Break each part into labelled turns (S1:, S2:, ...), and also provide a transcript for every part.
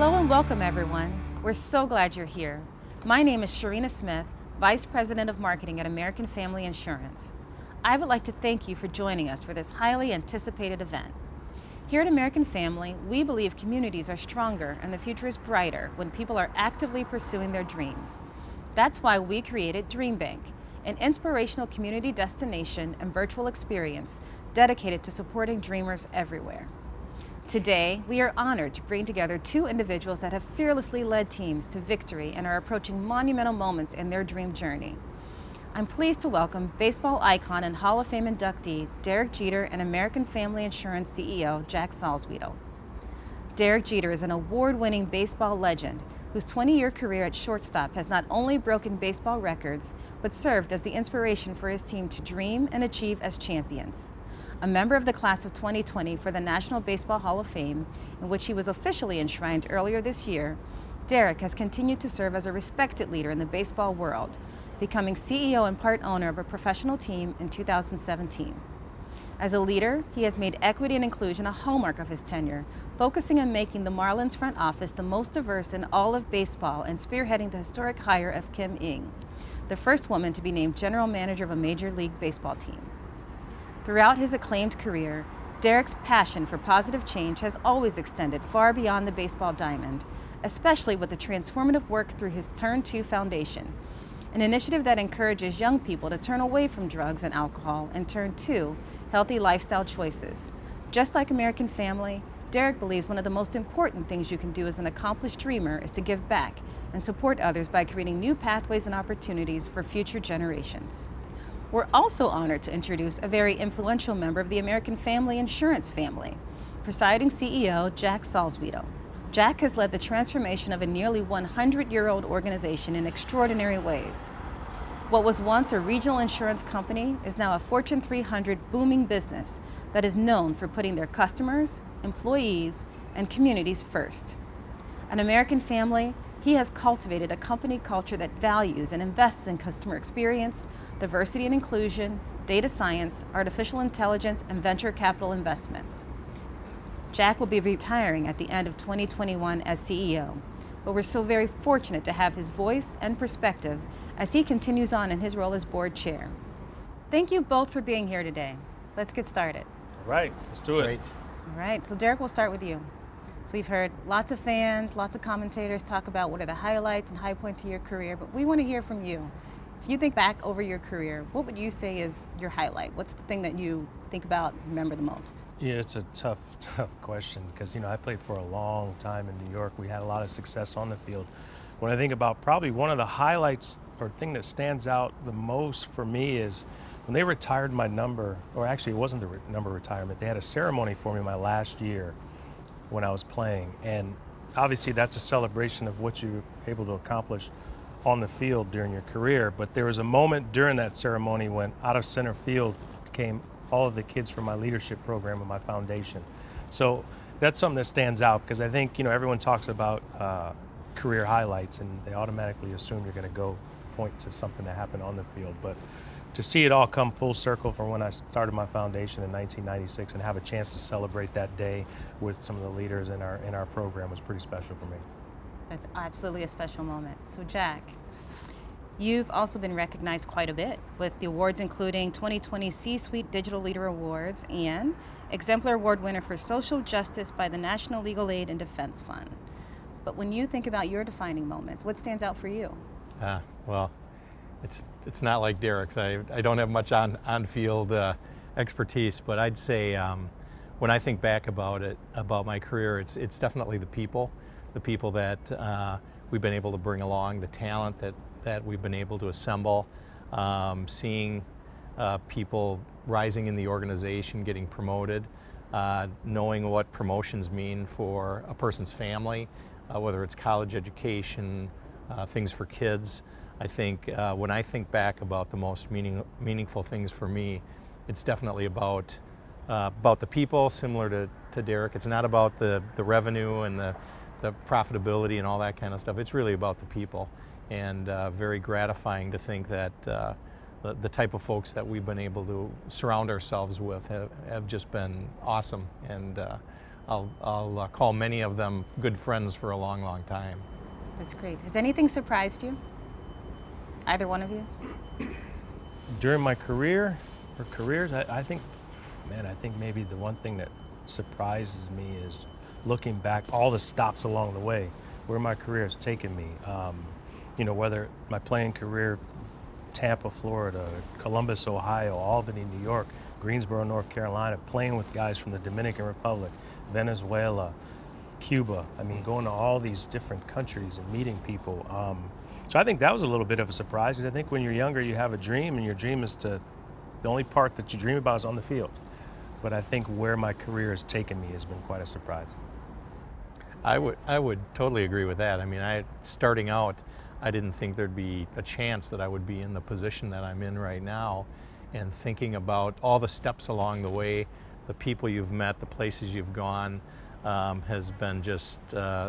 S1: Hello and welcome, everyone. We're so glad you're here. My name is Sharina Smith, Vice President of Marketing at American Family Insurance. I would like to thank you for joining us for this highly anticipated event. Here at American Family, we believe communities are stronger and the future is brighter when people are actively pursuing their dreams. That's why we created DreamBank, an inspirational community destination and virtual experience dedicated to supporting dreamers everywhere. Today, we are honored to bring together two individuals that have fearlessly led teams to victory and are approaching monumental moments in their dream journey. I'm pleased to welcome baseball icon and Hall of Fame inductee Derek Jeter and American Family Insurance CEO Jack Salzwedel. Derek Jeter is an award-winning baseball legend whose 20-year career at shortstop has not only broken baseball records, but served as the inspiration for his team to dream and achieve as champions. A member of the class of 2020 for the National Baseball Hall of Fame, in which he was officially enshrined earlier this year, Derek has continued to serve as a respected leader in the baseball world, becoming CEO and part owner of a professional team in 2017. As a leader, he has made equity and inclusion a hallmark of his tenure, focusing on making the Marlins front office the most diverse in all of baseball and spearheading the historic hire of Kim Ng, the first woman to be named general manager of a Major League Baseball team. Throughout his acclaimed career, Derek's passion for positive change has always extended far beyond the baseball diamond, especially with the transformative work through his Turn 2 Foundation, an initiative that encourages young people to turn away from drugs and alcohol and turn to healthy lifestyle choices. Just like American Family, Derek believes one of the most important things you can do as an accomplished dreamer is to give back and support others by creating new pathways and opportunities for future generations. We're also honored to introduce a very influential member of the American Family Insurance family, presiding CEO Jack Salzwedel. Jack has led the transformation of a nearly 100-year-old organization in extraordinary ways. What was once a regional insurance company is now a Fortune 300 booming business that is known for putting their customers, employees, and communities first. At American Family, he has cultivated a company culture that values and invests in customer experience, diversity and inclusion, data science, artificial intelligence, and venture capital investments. Jack will be retiring at the end of 2021 as CEO, but we're so very fortunate to have his voice and perspective as he continues on in his role as board chair. Thank you both for being here today. Let's get started.
S2: All right, let's do it.
S3: Great.
S1: All right, so Derek, we'll start with you. So we've heard lots of fans, lots of commentators talk about what are the highlights and high points of your career, but we want to hear from you. If you think back over your career, what would you say is your highlight? What's the thing that you think about, remember the most?
S2: Yeah, it's a tough question because, I played for a long time in New York. We had a lot of success on the field. When I think about probably one of the highlights or thing that stands out the most for me is when they retired my number, or actually it wasn't the number retirement, they had a ceremony for me my last year when I was playing. And obviously that's a celebration of what you're able to accomplish on the field during your career. But there was a moment during that ceremony when out of center field came all of the kids from my leadership program and my foundation. So that's something that stands out because I think, everyone talks about career highlights and they automatically assume you're going to go point to something that happened on the field. But to see it all come full circle from when I started my foundation in 1996 and have a chance to celebrate that day with some of the leaders in our program was pretty special for me.
S1: That's absolutely a special moment. So Jack, you've also been recognized quite a bit with the awards including 2020 C-Suite Digital Leader Awards and Exemplar Award winner for Social Justice by the National Legal Aid and Defense Fund. But when you think about your defining moments, what stands out for you?
S3: Well, it's not like Derek's. I don't have much on-field expertise, but I'd say when I think back about my career, it's definitely the people that we've been able to bring along, the talent that we've been able to assemble, seeing people rising in the organization, getting promoted, knowing what promotions mean for a person's family, whether it's college education, things for kids. I think when I think back about the most meaningful things for me, it's definitely about the people, similar to Derek. It's not about the revenue and the profitability and all that kind of stuff. It's really about the people, and very gratifying to think that the type of folks that we've been able to surround ourselves with have just been awesome, and I'll call many of them good friends for a long, long time.
S1: That's great. Has anything surprised you? Either one of you?
S2: During my career or careers, I think, man, I think maybe the one thing that surprises me is looking back, all the stops along the way, where my career has taken me. Whether my playing career, Tampa, Florida, Columbus, Ohio, Albany, New York, Greensboro, North Carolina, playing with guys from the Dominican Republic, Venezuela, Cuba. I mean, going to all these different countries and meeting people. So I think that was a little bit of a surprise, because I think when you're younger, you have a dream, and your dream is the only part that you dream about is on the field. But I think where my career has taken me has been quite a surprise.
S3: I would totally agree with that. I mean, starting out, I didn't think there'd be a chance that I would be in the position that I'm in right now, and thinking about all the steps along the way, the people you've met, the places you've gone, has been just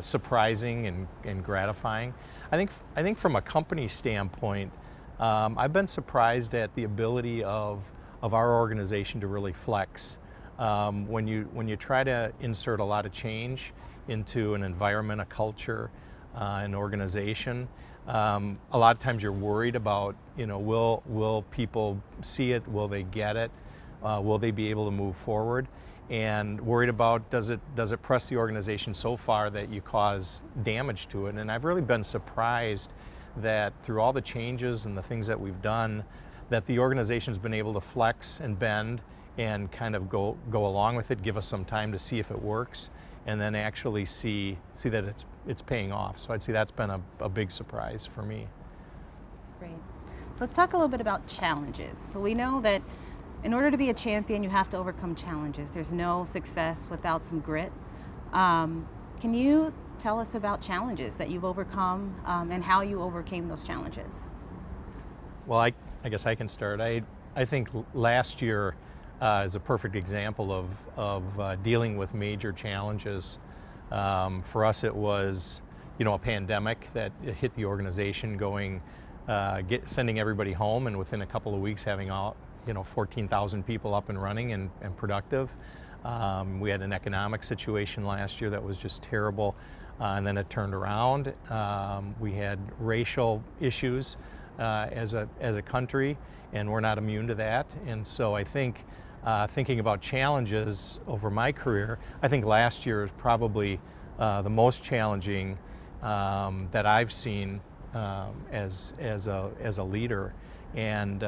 S3: surprising and gratifying. I think from a company standpoint, I've been surprised at the ability of our organization to really flex. When you try to insert a lot of change into an environment, a culture, an organization, a lot of times you're worried about, will people see it? Will they get it? Will they be able to move forward? And worried about, does it press the organization so far that you cause damage to it? And I've really been surprised that through all the changes and the things that we've done, that the organization's been able to flex and bend and kind of go along with it, give us some time to see if it works, and then actually see that it's paying off. So I'd say that's been a big surprise for me.
S1: Great. So let's talk a little bit about challenges. So we know that in order to be a champion, you have to overcome challenges. There's no success without some grit. Can you tell us about challenges that you've overcome, and how you overcame those challenges?
S3: Well, I guess I can start. I think last year is a perfect example of dealing with major challenges. For us, it was a pandemic that hit the organization, sending everybody home, and within a couple of weeks having 14,000 people up and running and productive. We had an economic situation last year that was just terrible, and then it turned around. We had racial issues as a country, and we're not immune to that. And so I think thinking about challenges over my career, I think last year is probably the most challenging that I've seen as a leader. And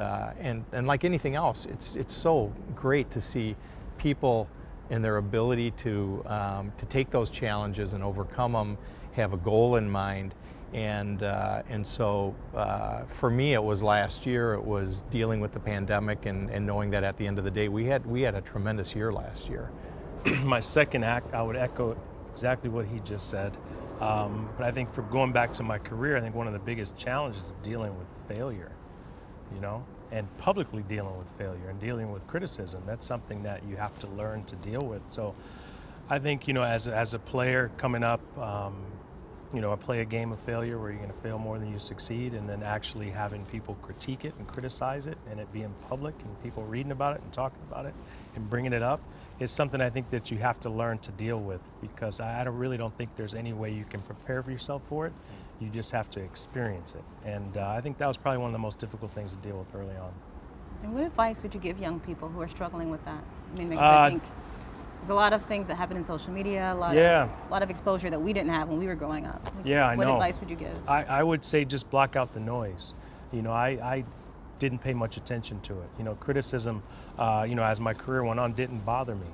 S3: like anything else, it's so great to see people and their ability to take those challenges and overcome them, have a goal in mind. And so for me, it was last year. It was dealing with the pandemic and knowing that at the end of the day, we had a tremendous year last year.
S2: My second act, I would echo exactly what he just said. But I think for going back to my career, I think one of the biggest challenges is dealing with failure, and publicly dealing with failure and dealing with criticism. That's something that you have to learn to deal with. So I think, as a player coming up, I play a game of failure where you're going to fail more than you succeed, and then actually having people critique it and criticize it, and it being public and people reading about it and talking about it and bringing it up is something I think that you have to learn to deal with, because I really don't think there's any way you can prepare for yourself for it. You just have to experience it. And I think that was probably one of the most difficult things to deal with early on.
S1: And what advice would you give young people who are struggling with that? I mean, because I think there's a lot of things that happen in social media, a lot of exposure that we didn't have when we were growing up.
S2: I know.
S1: What advice would you give?
S2: I would say just block out the noise. I didn't pay much attention to it. Criticism, as my career went on, didn't bother me.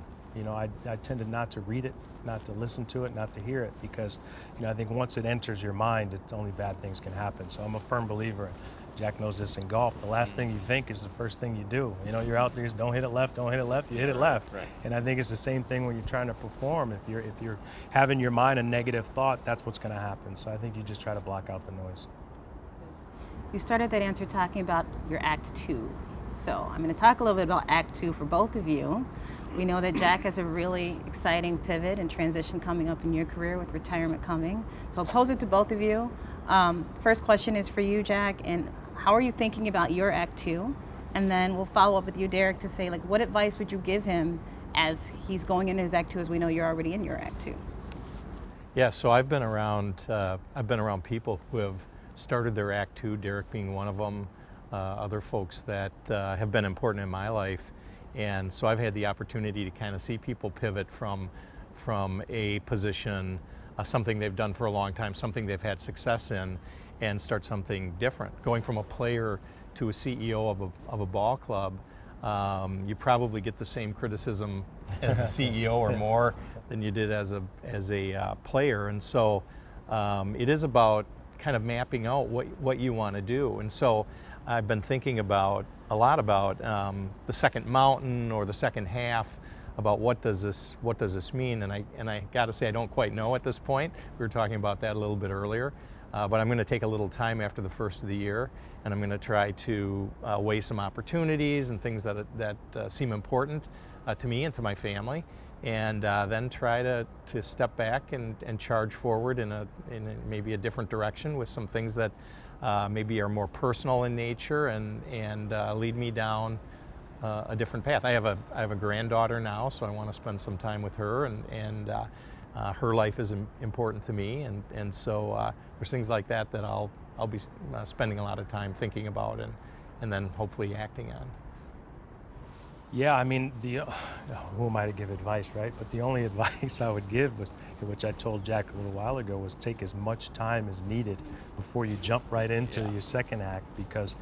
S2: I tended not to read it, not to listen to it, not to hear it, because, I think once it enters your mind, it's only bad things can happen. So I'm a firm believer. Jack knows this in golf. The last thing you think is the first thing you do. You're out there, don't hit it left, you hit it left.
S4: Right.
S2: And I think it's the same thing when you're trying to perform. If you're having your mind a negative thought, that's what's going to happen. So I think you just try to block out the noise.
S1: You started that answer talking about your Act 2. So I'm going to talk a little bit about Act 2 for both of you. We know that Jack has a really exciting pivot and transition coming up in your career with retirement coming. So I'll pose it to both of you. First question is for you, Jack, and how are you thinking about your Act 2? And then we'll follow up with you, Derek, to say, what advice would you give him
S4: as he's going into his act two, as we know you're already in your act two?
S3: Yeah, so I've been around people who have started their act two, Derek being one of them, other folks that have been important in my life. And so I've had the opportunity to kind of see people pivot from a position, something they've done for a long time, something they've had success in, and start something different. Going from a player to a CEO of a ball club, you probably get the same criticism as a CEO or more than you did as a player. And so it is about kind of mapping out what you want to do. And so I've been thinking a lot about the second mountain or the second half, about what does this mean, and I got to say I don't quite know at this point. We were talking about that a little bit earlier, but I'm going to take a little time after the first of the year, and I'm going to try to weigh some opportunities and things that seem important to me and to my family, and then try to step back and charge forward in maybe a different direction with some things that maybe are more personal in nature and lead me down a different path. I have a granddaughter now, so I want to spend some time with her, and her life is important to me, and so there's things like that I'll be spending a lot of time thinking about and then hopefully acting on.
S2: Yeah, I mean, who am I to give advice, right? But the only advice I would give, which I told Jack a little while ago, was take as much time as needed before you jump right into your second act, because,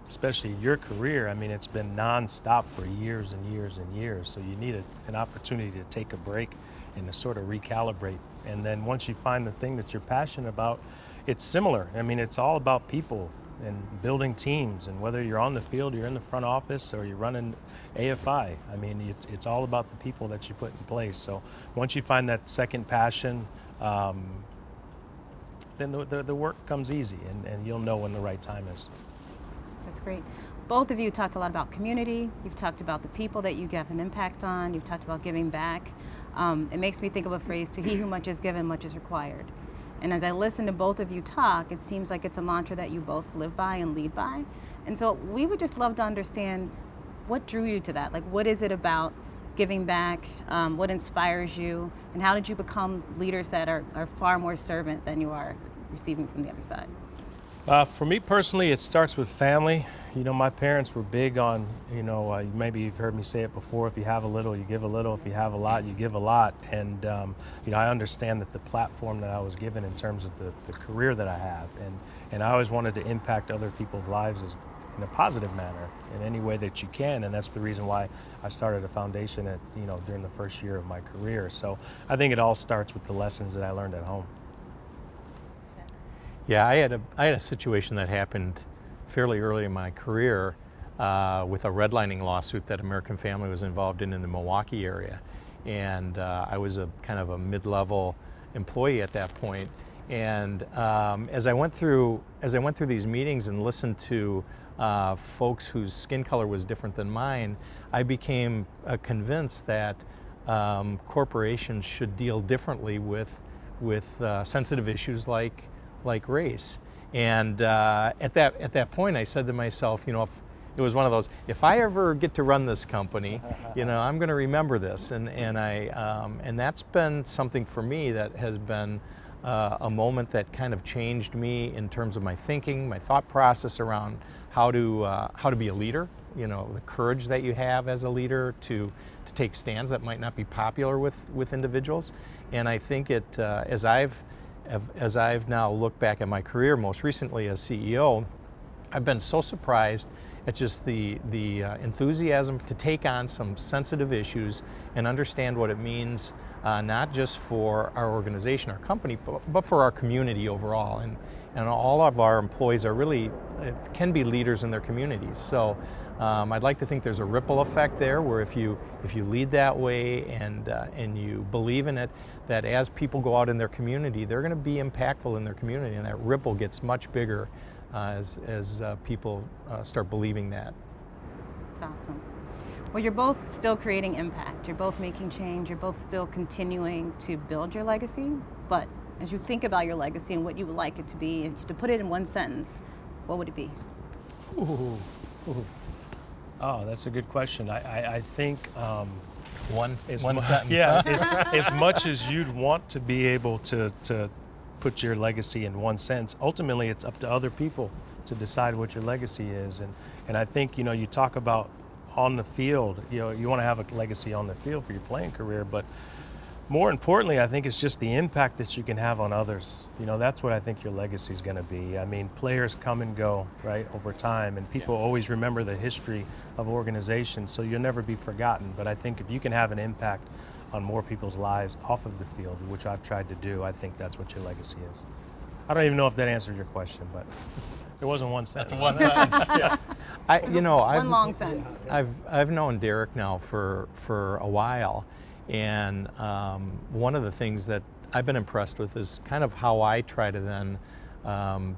S2: especially your career, I mean, it's been nonstop for years and years and years. So you need an opportunity to take a break and to sort of recalibrate. And then once you find the thing that you're passionate about, it's similar. I mean, it's all about people and building teams, and whether you're on the field, you're in the front office, or you're running AFI, I mean, it's all about the people that you put in place. So once you find that second passion, then the work comes easy, and you'll know when the right time is.
S4: That's great. Both of you talked a lot about community. You've talked about the people that you have an impact on. You've talked about giving back. It makes me think of a phrase, to he who much is given, much is required. And as I listen to both of you talk, it seems like it's a mantra that you both live by and lead by. And so we would just love to understand what drew you to that. Like, what is it about giving back? What inspires you? And how did you become leaders that are far more servant than you are receiving from the other side?
S2: For me personally, it starts with family. My parents were big on, maybe you've heard me say it before, if you have a little, you give a little. If you have a lot, you give a lot. And, I understand that the platform that I was given in terms of the career that I have, and I always wanted to impact other people's lives in a positive manner in any way that you can. And that's the reason why I started a foundation during the first year of my career. So I think it all starts with the lessons that I learned at home.
S3: Yeah, I had a situation that happened fairly early in my career with a redlining lawsuit that American Family was involved in the Milwaukee area, and I was a kind of a mid-level employee at that point. And as I went through these meetings and listened to folks whose skin color was different than mine, I became convinced that corporations should deal differently with sensitive issues like race. And at that point, I said to myself, if it was one of those, if I ever get to run this company, I'm going to remember this. And that's been something for me that has been a moment that kind of changed me in terms of my thinking, my thought process around how to be a leader. The courage that you have as a leader to take stands that might not be popular with individuals. And I think as I've now looked back at my career, most recently as CEO, I've been so surprised at just the enthusiasm to take on some sensitive issues and understand what it means, not just for our organization, our company, but for our community overall. And all of our employees can be leaders in their communities. So I'd like to think there's a ripple effect there, where if you lead that way and you believe in it, that as people go out in their community, they're going to be impactful in their community, and that ripple gets much bigger as people start believing that.
S4: That's awesome. Well, you're both still creating impact. You're both making change. You're both still continuing to build your legacy. But as you think about your legacy and what you would like it to be, and to put it in one sentence, what would it be?
S2: Ooh. Oh, that's a good question. I think
S3: One
S2: As
S3: one
S2: mu-
S3: sentence.
S2: Yeah,
S3: Huh?
S2: as much as you'd want to be able to put your legacy in one sentence, ultimately it's up to other people to decide what your legacy is. And I think, you talk about on the field, you want to have a legacy on the field for your playing career, but more importantly, I think it's just the impact that you can have on others. That's what I think your legacy is going to be. I mean, players come and go, right, over time, and people always remember the history of organizations, so you'll never be forgotten. But I think if you can have an impact on more people's lives off of the field, which I've tried to do, I think that's what your legacy is. I don't even know if that answered your question, but it wasn't one sentence.
S3: That's one sentence. Yeah.
S4: One long sentence.
S3: I've known Derek now for a while, and one of the things that I've been impressed with is kind of how I try to then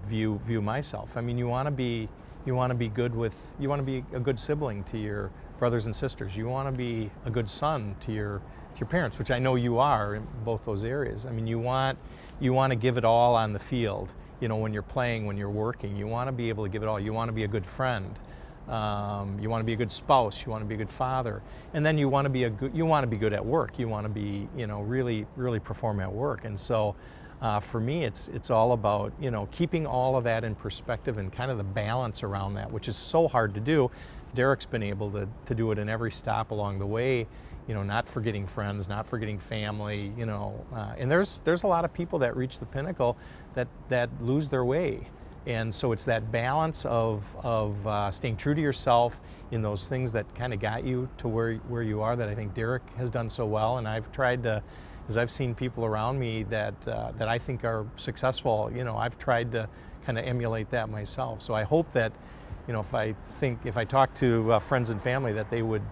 S3: view myself. I mean, you want to be a good sibling to your brothers and sisters. You want to be a good son to your parents, which I know you are in both those areas. I mean, you want to give it all on the field. When you're playing, when you're working, you want to be able to give it all. You want to be a good friend. You want to be a good spouse. You want to be a good father, and then you want to be good at work. You want to be, really perform at work. And so, for me, it's all about keeping all of that in perspective and kind of the balance around that, which is so hard to do. Derek's been able to do it in every stop along the way. Not forgetting friends, not forgetting family. And there's a lot of people that reach the pinnacle that lose their way. And so it's that balance of staying true to yourself in those things that kind of got you to where you are, that I think Derek has done so well. And I've tried to, as I've seen people around me that I think are successful, I've tried to kind of emulate that myself. So I hope that, if I talk to friends and family, that they would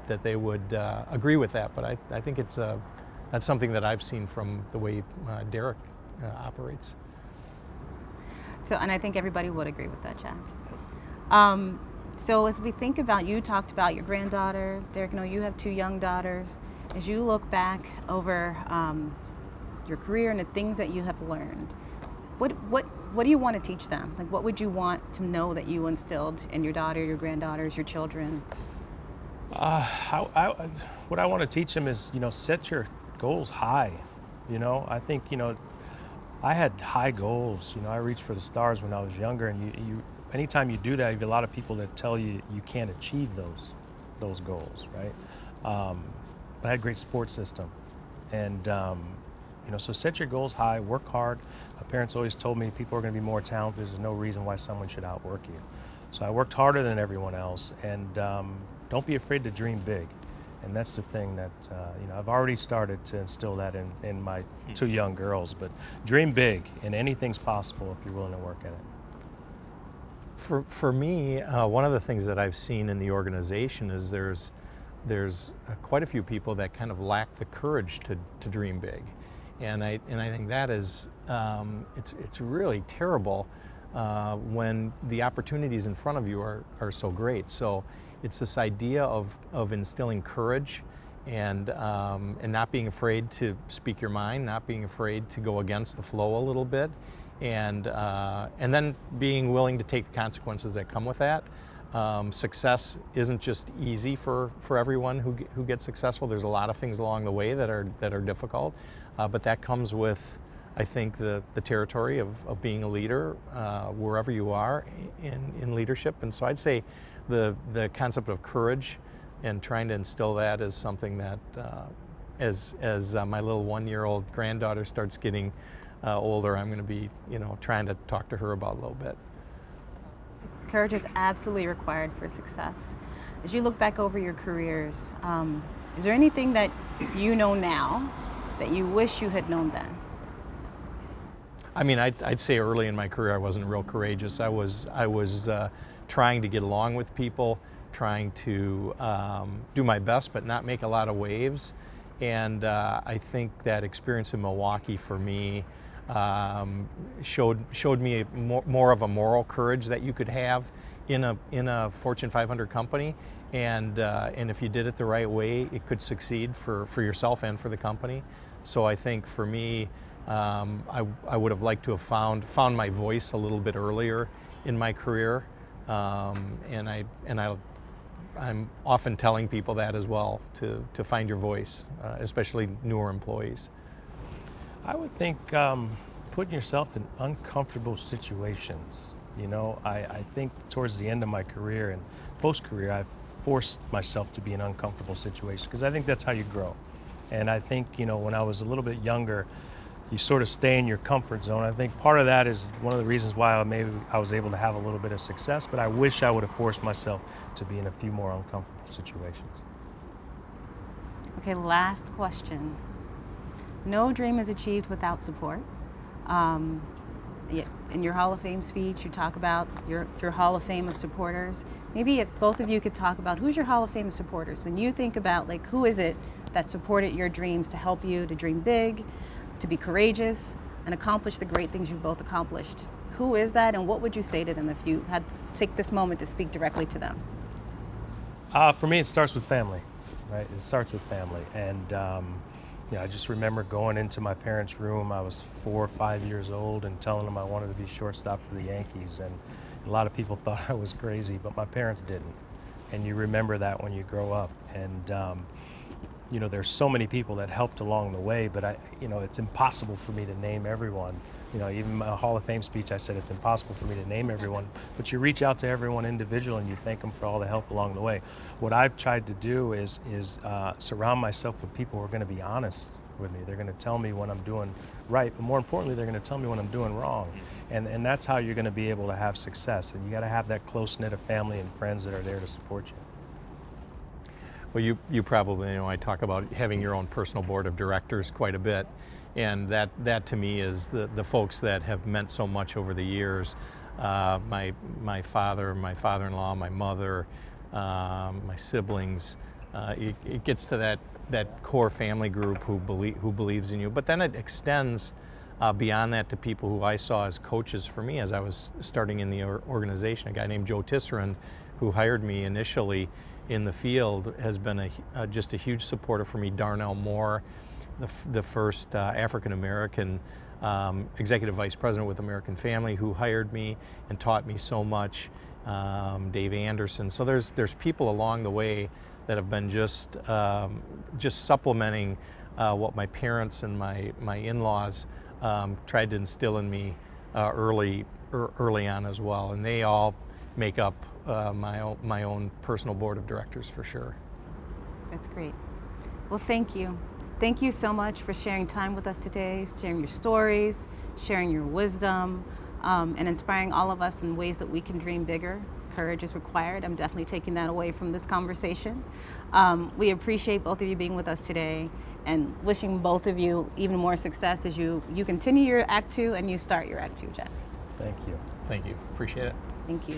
S3: agree with that. But I think that's something that I've seen from the way Derek operates.
S4: So, and I think everybody would agree with that, Jack. So as we think about, you talked about your granddaughter, Derek, you have 2 young daughters. As you look back over your career and the things that you have learned, what do you want to teach them? Like, what would you want to know that you instilled in your daughter, your granddaughters, your children?
S2: What I want to teach them is, set your goals high. I think, I had high goals. I reached for the stars when I was younger, and anytime you do that, you have a lot of people that tell you you can't achieve those goals, right? But I had a great support system, and so set your goals high, work hard. My parents always told me people are going to be more talented. There's no reason why someone should outwork you. So I worked harder than everyone else, and don't be afraid to dream big. And that's the thing that, I've already started to instill that in my 2 young girls, but dream big, and anything's possible if you're willing to work at it.
S3: For me, one of the things that I've seen in the organization is there's quite a few people that kind of lack the courage to dream big. And I think that is, it's really terrible when the opportunities in front of you are so great. So it's this idea of instilling courage and not being afraid to speak your mind, not being afraid to go against the flow a little bit, and then being willing to take the consequences that come with that. Success isn't just easy for everyone who gets successful. There's a lot of things along the way that are difficult, but that comes with, I think, the territory of being a leader wherever you are in leadership. And so I'd say the concept of courage and trying to instill that is something that as my little 1-year-old granddaughter starts getting older, I'm going to be trying to talk to her about a little bit.
S4: Courage is absolutely required for success. As you look back over your careers, is there anything that you know now that you wish you had known then?
S3: I mean, I'd say early in my career I wasn't real courageous. I was trying to get along with people, trying to do my best but not make a lot of waves. And I think that experience in Milwaukee for me showed me more of a moral courage that you could have in a Fortune 500 company, and if you did it the right way, it could succeed for yourself and for the company. So I think for me, I would have liked to have found my voice a little bit earlier in my career, and I I'm often telling people that as well, to find your voice, especially newer employees.
S2: I would think putting yourself in uncomfortable situations. You know, I think towards the end of my career and post-career, I've forced myself to be in uncomfortable situations because I think that's how you grow. And I think, you know, when I was a little bit younger, you sort of stay in your comfort zone. I think part of that is one of the reasons why maybe I was able to have a little bit of success, but I wish I would have forced myself to be in a few more uncomfortable situations.
S4: Okay, last question. No dream is achieved without support. Um, in your Hall of Fame speech, you talk about your Hall of Fame of supporters. Maybe if both of you could talk about who's your Hall of Fame of supporters. When you think about, like, who is it that supported your dreams to help you to dream big, to be courageous, and accomplish the great things you've both accomplished? Who is that, and what would you say to them if you had to take this moment to speak directly to them?
S2: For me, it starts with family, right? It starts with family. And you know, I just remember going into my parents' room. I was 4 or 5 years old and telling them I wanted to be shortstop for the Yankees. And a lot of people thought I was crazy, but my parents didn't. And you remember that when you grow up. And you know, there's so many people that helped along the way, but you know, it's impossible for me to name everyone. You know, even my Hall of Fame speech, I said it's impossible for me to name everyone, but you reach out to everyone individually and you thank them for all the help along the way. What I've tried to do is surround myself with people who are going to be honest with me. They're going to tell me when I'm doing right, but more importantly, they're going to tell me when I'm doing wrong. And that's how you're going to be able to have success. And you got to have that close knit of family and friends that are there to support you.
S3: Well, you probably know I talk about having your own personal board of directors quite a bit, and that to me is the folks that have meant so much over the years. My father, my father-in-law, my mother, my siblings. It gets to that core family group who believes in you, but then it extends beyond that to people who I saw as coaches for me as I was starting in the organization. A guy named Joe Tisserand, who hired me initially in the field, has been just a huge supporter for me. Darnell Moore, the first African-American executive vice president with American Family, who hired me and taught me so much. Dave Anderson. So there's people along the way that have been just supplementing what my parents and my in-laws tried to instill in me early on as well, and they all make up my own personal board of directors for sure.
S4: That's great. Well, thank you. Thank you so much for sharing time with us today, sharing your stories, sharing your wisdom, and inspiring all of us in ways that we can dream bigger. Courage is required. I'm definitely taking that away from this conversation. We appreciate both of you being with us today and wishing both of you even more success as you continue your Act 2 and you start your Act 2, Jeff.
S2: Thank you.
S3: Thank you. Appreciate it.
S4: Thank you.